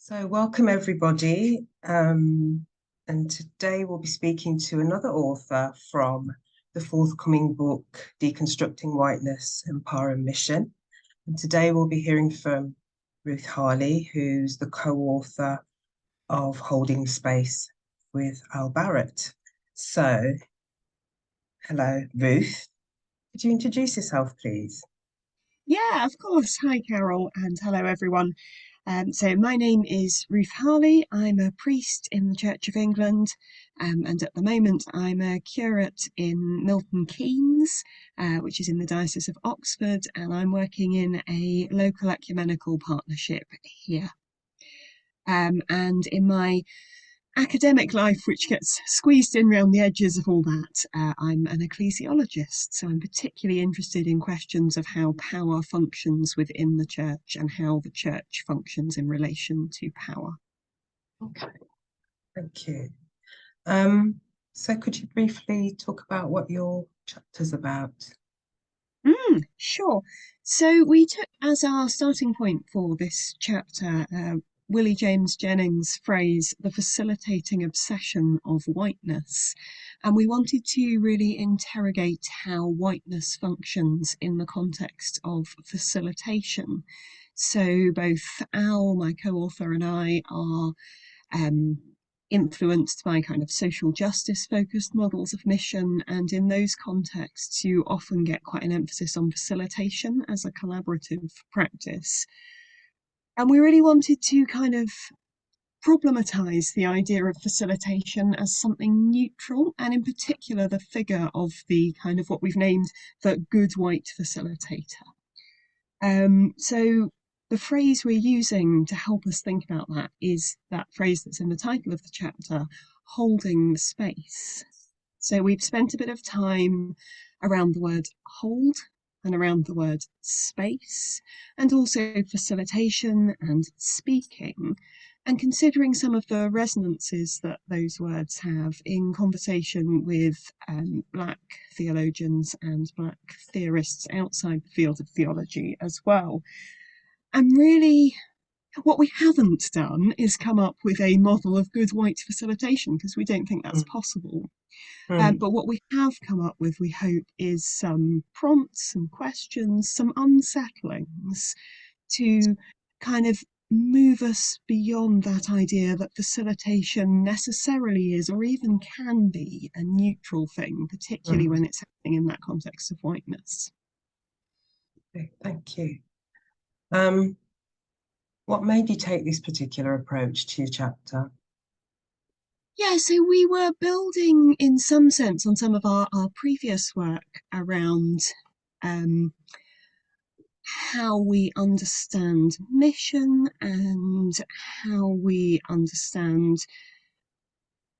So welcome everybody. And today we'll be speaking to another author from the forthcoming book, Deconstructing Whiteness, Empire and Mission. And today we'll be hearing from Ruth Harley, who's the co-author of Holding Space with Al Barrett. So, hello, Ruth. Could you introduce yourself, please? Yeah, of course. Hi, Carol, and hello, everyone. So my name is Ruth Harley. I'm a priest in the Church of England, and at the moment I'm a curate in Milton Keynes, which is in the Diocese of Oxford, and I'm working in a local ecumenical partnership here. And in my academic life, which gets squeezed in around the edges of all that, I'm an ecclesiologist, so I'm particularly interested in questions of how power functions within the church and how the church functions in relation to power. Okay, thank you. So could you briefly talk about what your chapter's about? Sure. So we took as our starting point for this chapter Willie James Jennings' phrase, the facilitating obsession of whiteness. And we wanted to really interrogate how whiteness functions in the context of facilitation. So both Al, my co-author, and I are influenced by kind of social justice focused models of mission, and in those contexts you often get quite an emphasis on facilitation as a collaborative practice. And we really wanted to kind of problematize the idea of facilitation as something neutral, and in particular the figure of the kind of what we've named the good white facilitator. So the phrase we're using to help us think about that is that phrase that's in the title of the chapter, holding the space. So we've spent a bit of time around the word hold and around the word space, and also facilitation and speaking, and considering some of the resonances that those words have in conversation with Black theologians and Black theorists outside the field of theology as well. And really, what we haven't done is come up with a model of good white facilitation, because we don't think that's possible. But what we have come up with, we hope, is some prompts, some questions, some unsettlings to kind of move us beyond that idea that facilitation necessarily is or even can be a neutral thing, particularly when it's happening in that context of whiteness. Okay, thank you. What made you take this particular approach to your chapter? Yeah, so we were building in some sense on some of our previous work around how we understand mission and how we understand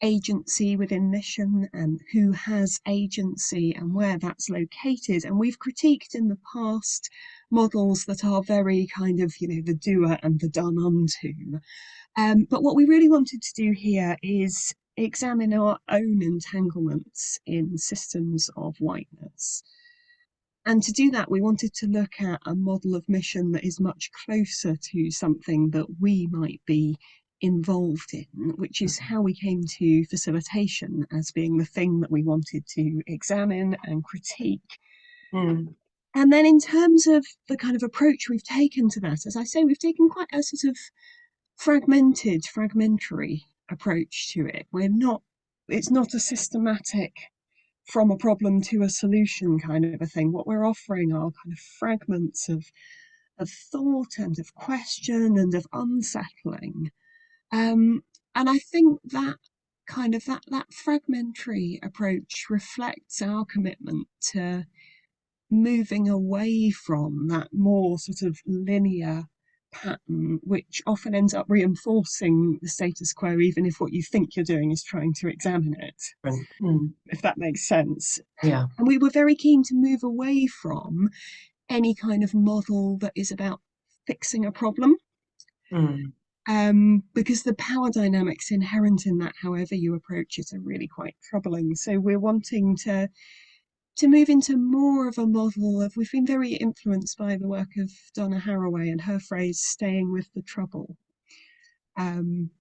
agency within mission and who has agency and where that's located. And we've critiqued in the past models that are very kind of, the doer and the done unto. But what we really wanted to do here is examine our own entanglements in systems of whiteness. And to do that, we wanted to look at a model of mission that is much closer to something that we might be involved in, which is how we came to facilitation as being the thing that we wanted to examine and critique. And then in terms of the kind of approach we've taken to that, as I say, we've taken quite a sort of fragmentary approach to it. It's not a systematic from a problem to a solution kind of a thing. What we're offering are kind of fragments of thought and of question and of unsettling. And I think that kind of that fragmentary approach reflects our commitment to moving away from that more sort of linear pattern, which often ends up reinforcing the status quo, even if what you think you're doing is trying to examine it, if that makes sense. Yeah. And we were very keen to move away from any kind of model that is about fixing a problem. Because the power dynamics inherent in that, however you approach it, are really quite troubling. So we're wanting to move into more of a model of, we've been very influenced by the work of Donna Haraway and her phrase, staying with the trouble.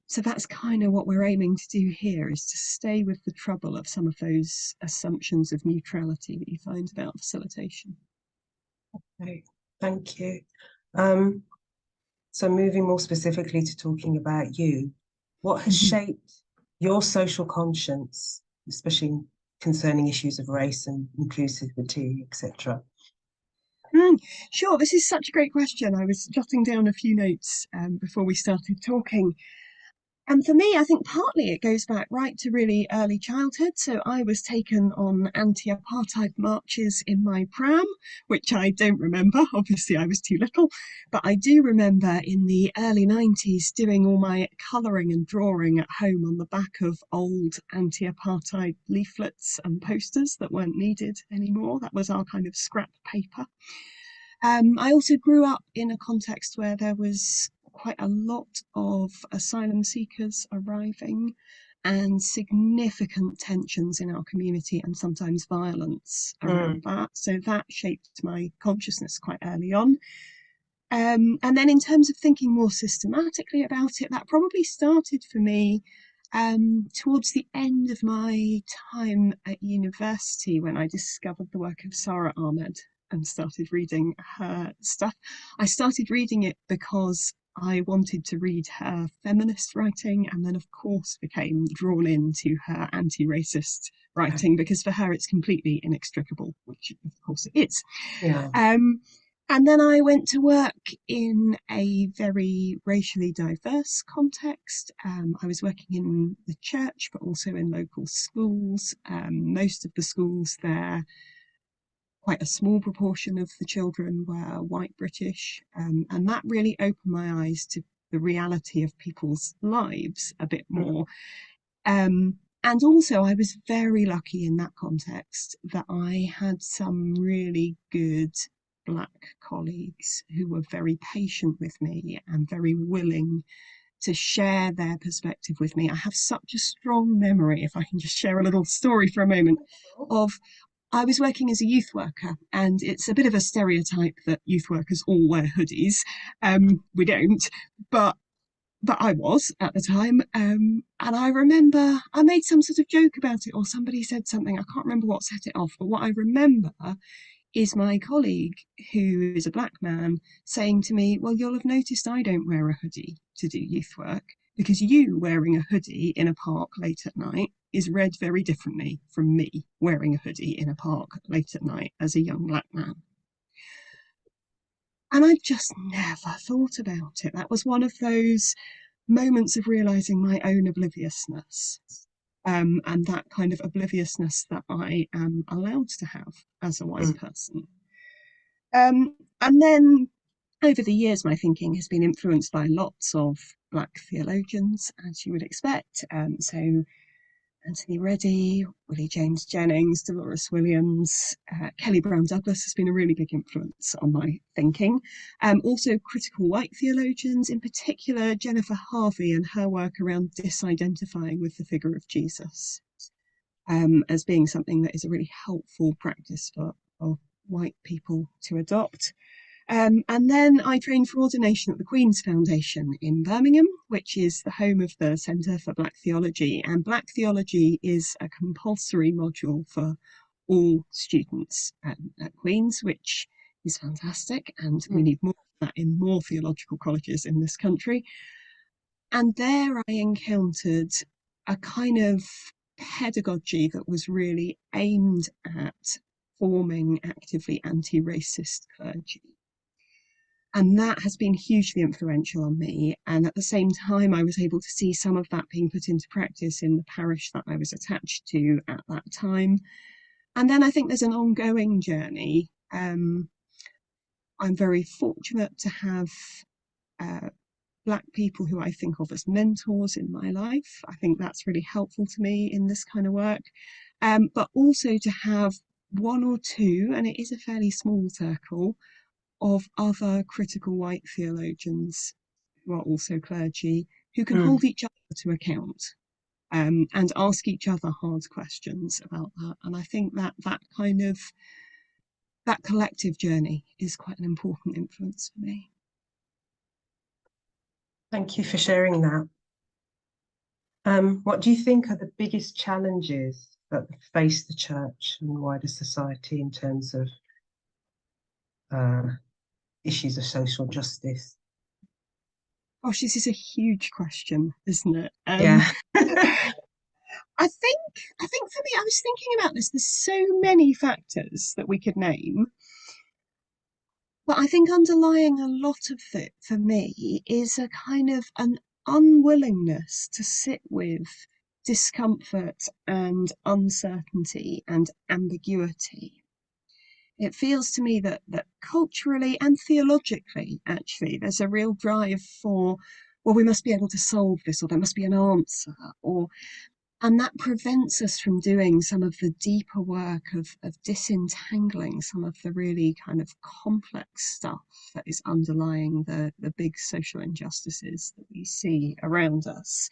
So that's kind of what we're aiming to do here, is to stay with the trouble of some of those assumptions of neutrality that you find about facilitation. Okay, thank you. So moving more specifically to talking about you, what has shaped your social conscience, especially concerning issues of race and inclusivity, etc.? Sure, this is such a great question. I was jotting down a few notes before we started talking. And for me, I think partly it goes back right to really early childhood. So I was taken on anti-apartheid marches in my pram, which I don't remember. Obviously, I was too little. But I do remember in the early 90s doing all my colouring and drawing at home on the back of old anti-apartheid leaflets and posters that weren't needed anymore. That was our kind of scrap paper. I also grew up in a context where there was quite a lot of asylum seekers arriving and significant tensions in our community and sometimes violence around that. So that shaped my consciousness quite early on. And then in terms of thinking more systematically about it, that probably started for me towards the end of my time at university, when I discovered the work of Sara Ahmed and started reading her stuff. I started reading it because I wanted to read her feminist writing, and then of course became drawn into her anti-racist writing, because for her it's completely inextricable, which of course it is. Yeah. And then I went to work in a very racially diverse context. I was working in the church, but also in local schools. Most of the schools there, quite a small proportion of the children were white British. And that really opened my eyes to the reality of people's lives a bit more. And also, I was very lucky in that context that I had some really good Black colleagues who were very patient with me and very willing to share their perspective with me. I have such a strong memory, if I can just share a little story for a moment, of I was working as a youth worker, and it's a bit of a stereotype that youth workers all wear hoodies. We don't, but I was at the time. And I remember I made some sort of joke about it, or somebody said something. I can't remember what set it off, but what I remember is my colleague, who is a Black man, saying to me, well, you'll have noticed I don't wear a hoodie to do youth work, because you wearing a hoodie in a park late at night is read very differently from me wearing a hoodie in a park late at night as a young Black man. And I just never thought about it. That was one of those moments of realizing my own obliviousness, and that kind of obliviousness that I am allowed to have as a white person. And then over the years, my thinking has been influenced by lots of Black theologians, as you would expect. So Anthony Reddie, Willie James Jennings, Dolores Williams, Kelly Brown Douglas has been a really big influence on my thinking. Also critical white theologians, in particular Jennifer Harvey and her work around disidentifying with the figure of Jesus, as being something that is a really helpful practice for white people to adopt. And then I trained for ordination at the Queen's Foundation in Birmingham, which is the home of the Centre for Black Theology. And Black Theology is a compulsory module for all students at Queen's, which is fantastic. And we need more of that in more theological colleges in this country. And there I encountered a kind of pedagogy that was really aimed at forming actively anti-racist clergy. And that has been hugely influential on me. And at the same time, I was able to see some of that being put into practice in the parish that I was attached to at that time. And then I think there's an ongoing journey. I'm very fortunate to have Black people who I think of as mentors in my life. I think that's really helpful to me in this kind of work. But also to have one or two, and it is a fairly small circle, of other critical white theologians who are also clergy, who can hold each other to account, and ask each other hard questions about that. And I think that that collective journey is quite an important influence for me. Thank you for sharing that. What do you think are the biggest challenges that face the church and wider society in terms of uh, issues of social justice? Gosh, this is a huge question, isn't it? Yeah. I think for me, I was thinking about this. There's so many factors that we could name, but I think underlying a lot of it for me is a kind of an unwillingness to sit with discomfort and uncertainty and ambiguity. It feels to me that culturally and theologically, actually, there's a real drive for, well, we must be able to solve this, or there must be an answer, or and that prevents us from doing some of the deeper work of disentangling some of the really kind of complex stuff that is underlying the big social injustices that we see around us.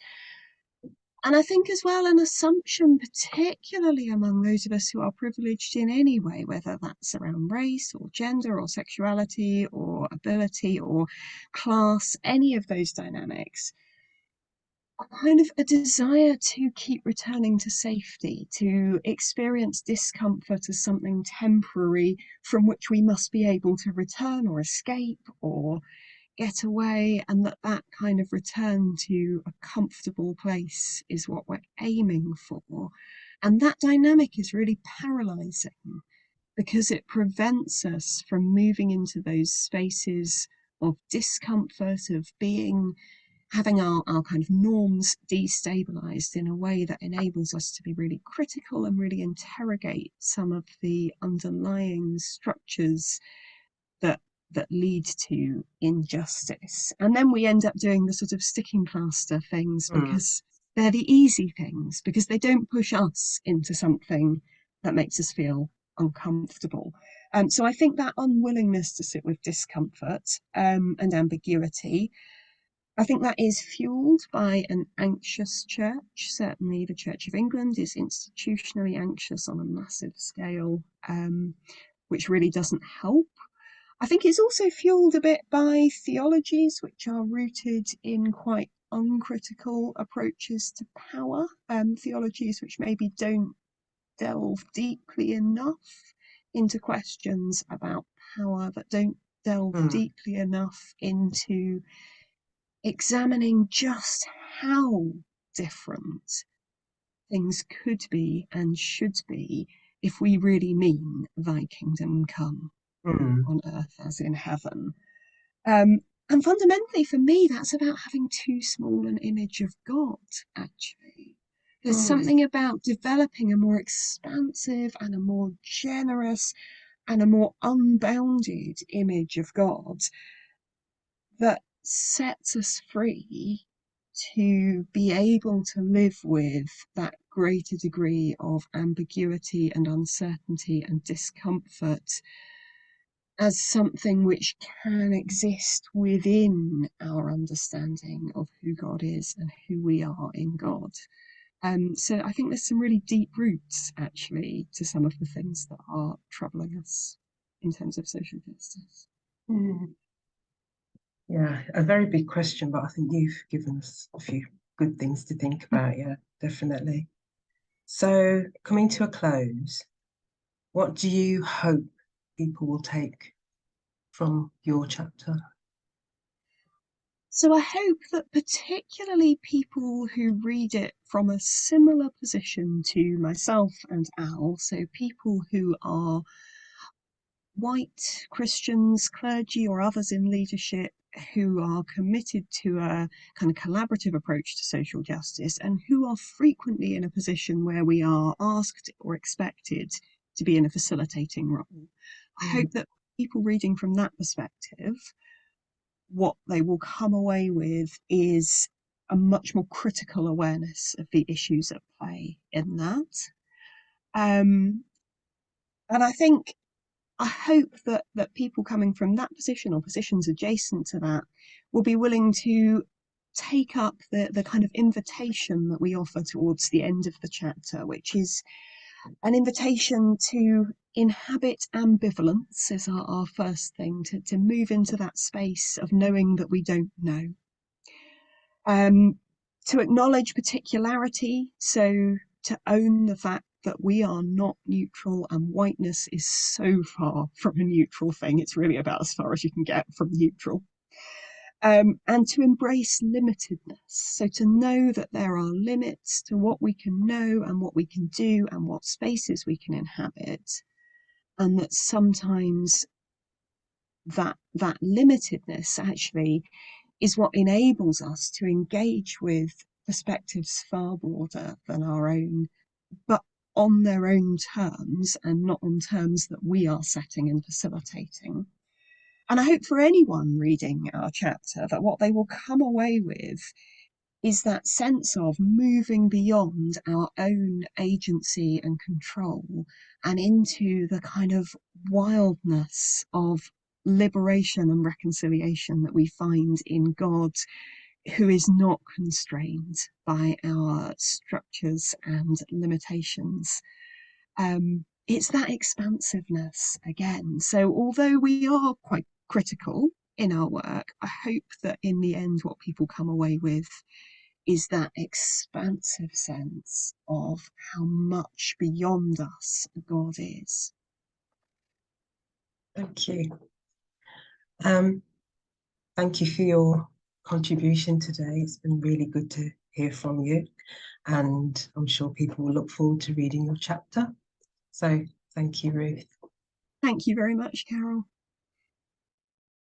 And I think as well, an assumption, particularly among those of us who are privileged in any way, whether that's around race or gender or sexuality or ability or class, any of those dynamics, kind of a desire to keep returning to safety, to experience discomfort as something temporary from which we must be able to return or escape or get away, and that kind of return to a comfortable place is what we're aiming for. And that dynamic is really paralyzing because it prevents us from moving into those spaces of discomfort, of being having our kind of norms destabilized in a way that enables us to be really critical and really interrogate some of the underlying structures that lead to injustice. And then we end up doing the sort of sticking plaster things Mm, because they're the easy things, because they don't push us into something that makes us feel uncomfortable. So I think that unwillingness to sit with discomfort and ambiguity, I think that is fueled by an anxious church. Certainly, the Church of England is institutionally anxious on a massive scale, which really doesn't help. I think it's also fueled a bit by theologies which are rooted in quite uncritical approaches to power, theologies which maybe don't delve deeply enough into questions about power, that don't delve mm, deeply enough into examining just how different things could be and should be if we really mean thy kingdom come mm. on earth as in heaven. And fundamentally, for me, that's about having too small an image of God, actually. There's Mm, something about developing a more expansive and a more generous and a more unbounded image of God that sets us free to be able to live with that greater degree of ambiguity and uncertainty and discomfort as something which can exist within our understanding of who God is and who we are in God. So I think there's some really deep roots, actually, to some of the things that are troubling us in terms of social justice. mm. Yeah, a very big question, but I think you've given us a few good things to think about. Yeah, definitely. So, coming to a close, what do you hope people will take from your chapter? So I hope that particularly people who read it from a similar position to myself and Al, so people who are white Christians, clergy, or others in leadership who are committed to a kind of collaborative approach to social justice and who are frequently in a position where we are asked or expected to be in a facilitating role. I Mm, hope that people reading from that perspective, what they will come away with is a much more critical awareness of the issues at play in that. Um, and I hope that people coming from that position or positions adjacent to that will be willing to take up the kind of invitation that we offer towards the end of the chapter, which is an invitation to inhabit ambivalence is our first thing, to move into that space of knowing that we don't know. To acknowledge particularity, so to own the fact that we are not neutral, and whiteness is so far from a neutral thing. It's really about as far as you can get from neutral. And to embrace limitedness. So to know that there are limits to what we can know and what we can do and what spaces we can inhabit. And that sometimes that limitedness actually is what enables us to engage with perspectives far broader than our own, but on their own terms and not on terms that we are setting and facilitating. And I hope for anyone reading our chapter that what they will come away with is that sense of moving beyond our own agency and control and into the kind of wildness of liberation and reconciliation that we find in God, who is not constrained by our structures and limitations. It's that expansiveness again. So although we are quite critical in our work, I hope that in the end what people come away with is that expansive sense of how much beyond us God is. Thank you. Thank you for your contribution today. It's been really good to hear from you, and I'm sure people will look forward to reading your chapter. So thank you, Ruth. Thank you very much, Carol.